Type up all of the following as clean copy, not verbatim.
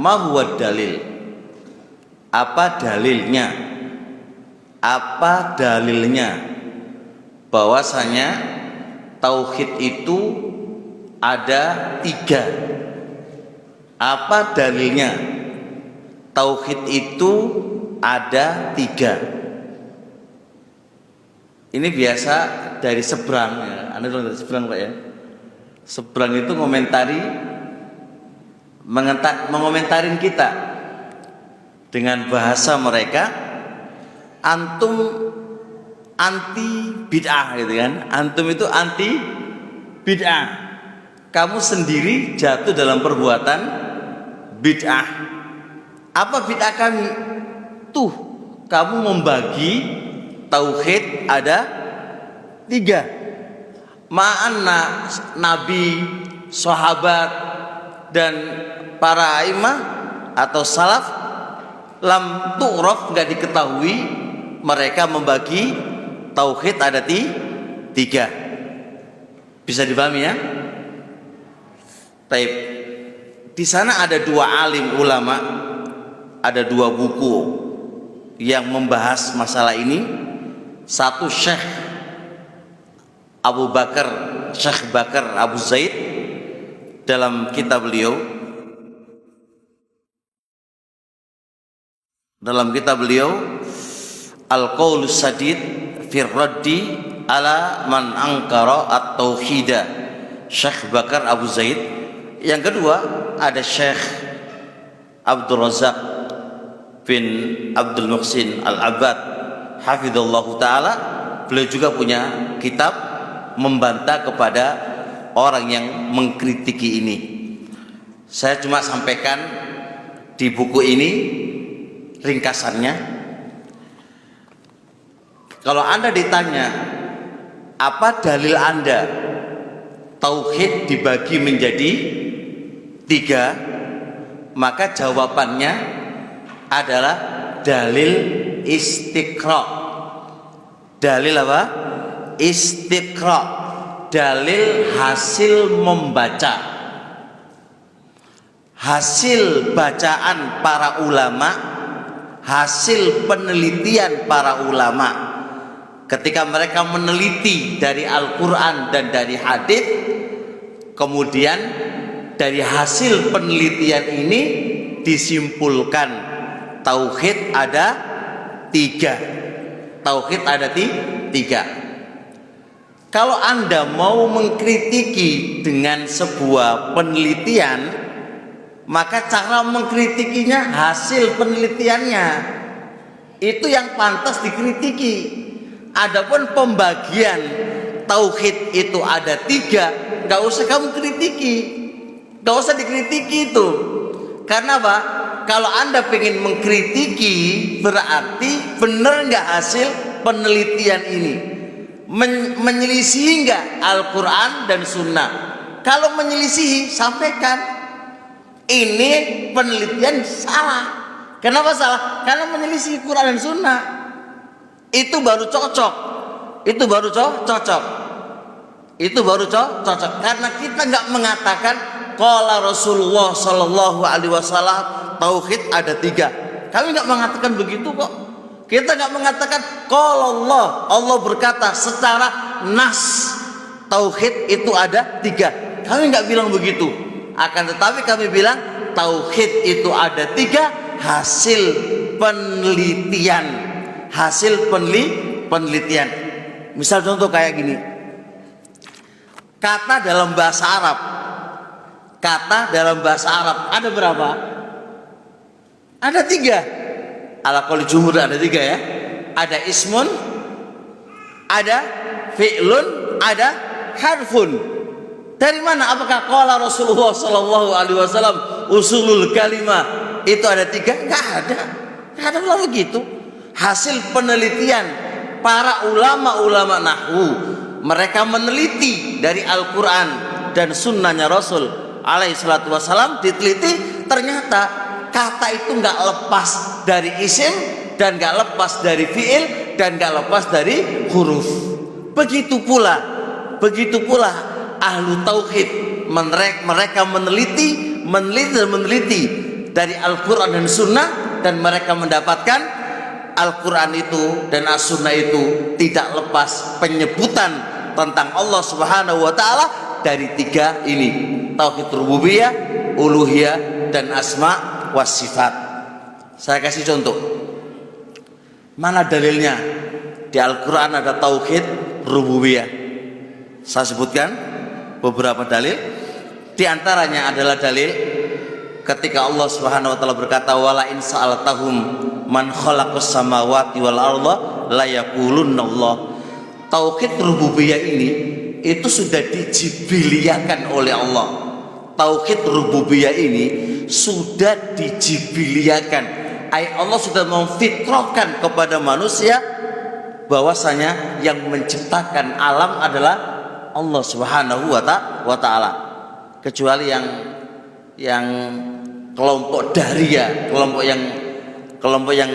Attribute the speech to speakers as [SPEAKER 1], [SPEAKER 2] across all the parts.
[SPEAKER 1] ma huwa dalil, apa dalilnya, apa dalilnya bahwasanya tauhid itu ada 3. Apa dalilnya tauhid itu ada 3? Ini biasa dari seberang ya. Anda dari seberang Pak ya. Seberang itu mengomentarin kita dengan bahasa mereka, antum anti bid'ah gitu kan. Antum itu anti bid'ah, kamu sendiri jatuh dalam perbuatan bid'ah. Apa bid'ah kami? Tuh, kamu membagi tauhid ada 3. Ma'anna nabi, sahabat dan para a'immah atau salaf lam tu'raf, enggak diketahui mereka membagi tauhid ada 3. Bisa dipahami ya? Taib. Di sana ada 2 alim ulama, ada 2 buku yang membahas masalah ini. Satu Syekh Abu Bakar, Syekh Bakar Abu Zaid dalam kitab beliau Al-Qaulus Sadid fi Raddi ala man angkara at-tauhida, Syekh Bakar Abu Zaid. Yang kedua ada Syekh Abdul Razak bin Abdul Muhsin Al-Abbad hafizallahu taala. Beliau juga punya kitab membantah kepada orang yang mengkritiki ini. Saya cuma sampaikan di buku ini ringkasannya. Kalau Anda ditanya apa dalil Anda tauhid dibagi menjadi 3, maka jawabannya adalah dalil istiqra. Dalil apa? Istiqra, dalil hasil membaca, hasil bacaan para ulama, hasil penelitian para ulama. Ketika mereka meneliti dari Al-Quran dan dari hadis, kemudian dari hasil penelitian ini disimpulkan tauhid ada 3. Tauhid ada 3. Kalau Anda mau mengkritiki dengan sebuah penelitian, maka cara mengkritikinya hasil penelitiannya itu yang pantas dikritiki. Adapun pembagian tauhid itu ada 3, nggak usah kamu kritiki, nggak usah dikritiki itu. Karena apa? Kalau Anda ingin mengkritiki, berarti benar nggak hasil penelitian ini, menyelisihi nggak Al-Quran dan Sunnah. Kalau menyelisihi, sampaikan ini penelitian salah. Kenapa salah? Karena menyelisih Quran dan Sunnah. Itu baru cocok. Itu baru cocok. Itu baru cocok. Karena kita nggak mengatakan qala Rasulullah Sallallahu Alaihi Wasallam tauhid ada 3. Kami nggak mengatakan begitu kok. Kita nggak mengatakan qala Allah berkata secara nas tauhid itu ada 3. Kami nggak bilang begitu. Akan tetapi kami bilang tauhid itu ada 3 hasil penelitian, hasil penelitian. Misal contoh kayak gini, kata dalam bahasa Arab, ada berapa? Ada 3. Ala qauli jumhur ada 3 ya. Ada ismun, ada fi'lun, ada harfun. Dari mana? Apakah qala Rasulullah Sallallahu Alaihi Wasallam usulul kalimah itu ada 3? Enggak ada. Enggak ada ulang begitu. Hasil penelitian para ulama-ulama nahwu, mereka meneliti dari Al-Quran dan sunnahnya Rasul alaihi salatu wassalam, diteliti, ternyata kata itu enggak lepas dari isim dan enggak lepas dari fi'il dan enggak lepas dari huruf. Begitu pula ahlu tauhid, mereka meneliti dari Al-Quran dan Sunnah, dan mereka mendapatkan Al-Quran itu dan As-Sunnah itu tidak lepas penyebutan tentang Allah Subhanahu wa Ta'ala dari tiga ini: tauhid rububiyah, uluhiyah, dan asma wa sifat. Saya kasih contoh. Mana dalilnya di Al-Quran ada tauhid rububiyah? Saya sebutkan beberapa dalil. Di antaranya adalah dalil ketika Allah Subhanahu wa Ta'ala berkata, wala in sa'altahum man khalaqas samawati wal arda la yaqulunallah. Tauhid rububiyah ini itu sudah dijibiliakan oleh Allah. Tauhid rububiyah ini sudah dijibiliakan. Allah sudah memfitrahkan kepada manusia bahwasanya yang menciptakan alam adalah Allah Subhanahu wa Ta'ala. Kecuali yang kelompok daria, kelompok yang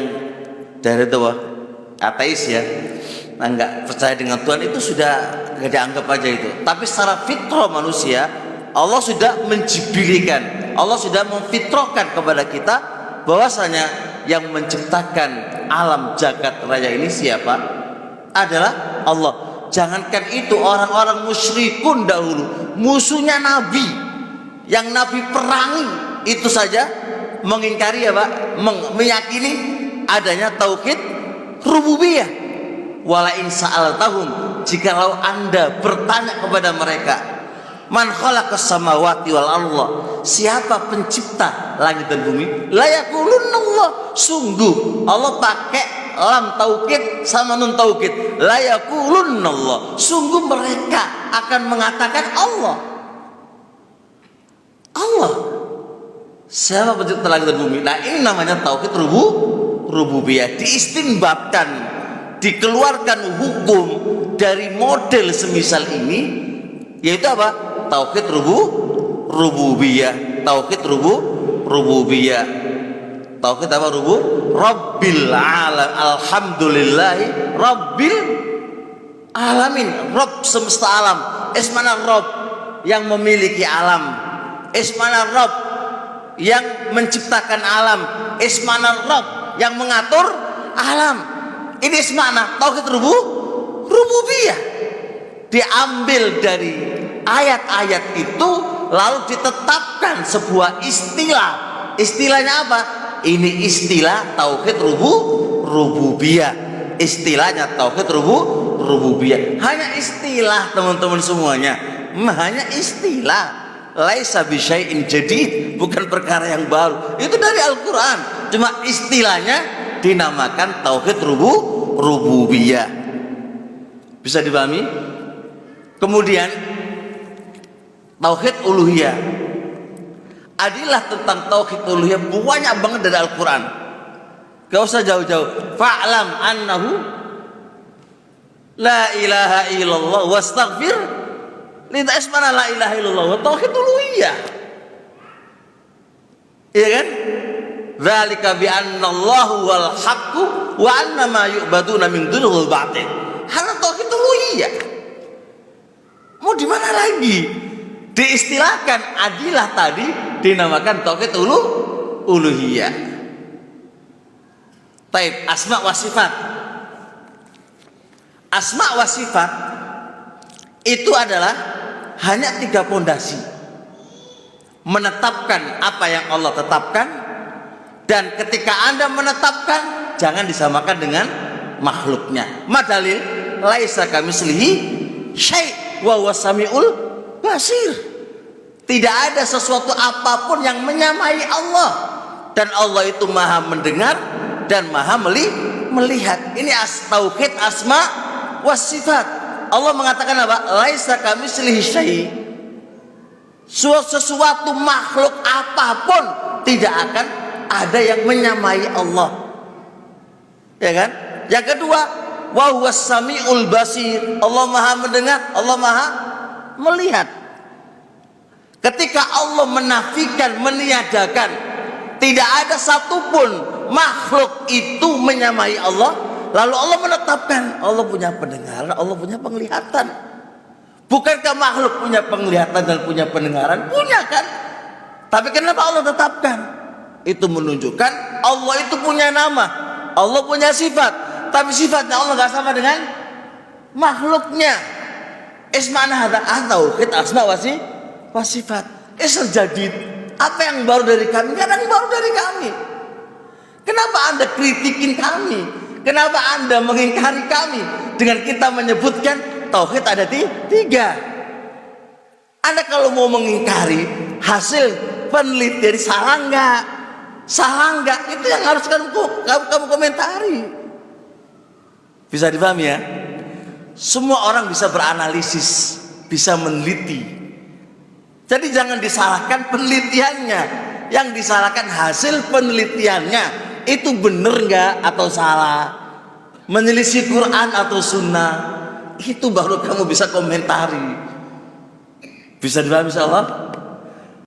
[SPEAKER 1] dari itu ateis ya, enggak percaya dengan Tuhan, itu sudah enggak dianggap aja itu. Tapi secara fitrah manusia, Allah sudah menjibilikan, Allah sudah memfitrahkan kepada kita bahwasanya yang menciptakan alam jagat raya ini siapa? Adalah Allah. Jangankan itu, orang-orang musyrikun dahulu, musuhnya Nabi, yang Nabi perangi, itu saja mengingkari apa? Meyakini adanya tauhid rububiyah. Wala in sa'altahum, jikalau Anda bertanya kepada mereka, man khalaqas samawati wal arda, siapa pencipta langit dan bumi? La yaqulunallah. Sungguh Allah pakai lam taukid sama nun taukid. La yaqulunallah. Sungguh mereka akan mengatakan Allah. Allah. Siapa pencipta langit dan bumi? Nah, ini namanya tauhid rububiyah. Diistinbatkan, dikeluarkan hukum dari model semisal ini, yaitu apa? Tauhid rububiyah. Tauhid rububiyah. Tauhid apa? Rabbil alam, alhamdulillahi rabbil alamin. Rabb semesta alam. Ismana Rabb yang memiliki alam. Ismana Rabb yang menciptakan alam. Ismana Rabb yang mengatur alam. Ini ismana tauhid rububiyah. Diambil dari ayat-ayat itu, lalu ditetapkan sebuah istilah. Istilahnya apa? Ini istilah tauhid rububiyah. Istilahnya tauhid rububiyah. Hanya istilah, teman-teman semuanya. Hanya istilah. Laisa bisyai'in jadid, bukan perkara yang baru. Itu dari Al-Quran. Cuma istilahnya dinamakan tauhid rububiyah. Bisa dipahami? Kemudian tauhid uluhiyah. Adilah tentang tauhid uluhiyah banyak banget dari Al-Quran. Gak usah jauh-jauh. Fa'lam annahu la ilaha illallah wastaghfir linta ismana la ilaha illallah wa tauhid uluhiyah. Iya kan? Dzalika bi annallahu wal haqqu wa anna ma yu'baduna min dunihil batil. Hanya tauhid uluhiyah. Mau di mana lagi? Diistilahkan adilah tadi dinamakan tauhid uluhiyah. Taib, asma wa sifat. Asma wa sifat itu adalah hanya 3 pondasi. Menetapkan apa yang Allah tetapkan, dan ketika Anda menetapkan, jangan disamakan dengan makhluknya. Madalil laisa kamitslihi syai' wa huwas samiul basir. Tidak ada sesuatu apapun yang menyamai Allah, dan Allah itu maha mendengar dan maha melihat. Ini tauhid asma was sifat. Allah mengatakan apa? Laisa kamitslihi syai'. Sesuatu makhluk apapun tidak akan ada yang menyamai Allah. Ya kan? Yang kedua, wa huwas samiul basir. Allah maha mendengar, Allah maha melihat. Ketika Allah menafikan, meniadakan, tidak ada satupun makhluk itu menyamai Allah, lalu Allah menetapkan Allah punya pendengaran, Allah punya penglihatan. Bukankah makhluk punya penglihatan dan punya pendengaran? Punya kan? Tapi kenapa Allah tetapkan? Itu menunjukkan Allah itu punya nama, Allah punya sifat, tapi sifatnya Allah nggak sama dengan makhluknya. Ismana hada atau kita asma wa sifat. Terjadi apa yang baru dari kami? Karena yang baru dari kami. Kenapa Anda kritikin kami? Kenapa Anda mengingkari kami dengan kita menyebutkan tauhid ada tiga? Anda kalau mau mengingkari hasil penelitian salah enggak? Salah enggak? Itu yang harus kamu komentari. Bisa dipahami ya? Semua orang bisa beranalisis, bisa meneliti. Jadi jangan disalahkan penelitiannya, yang disalahkan hasil penelitiannya. Itu benar enggak atau salah? Menyelisih Quran atau sunnah? Itu baru kamu bisa komentari. Bisa dipahami insyaallah?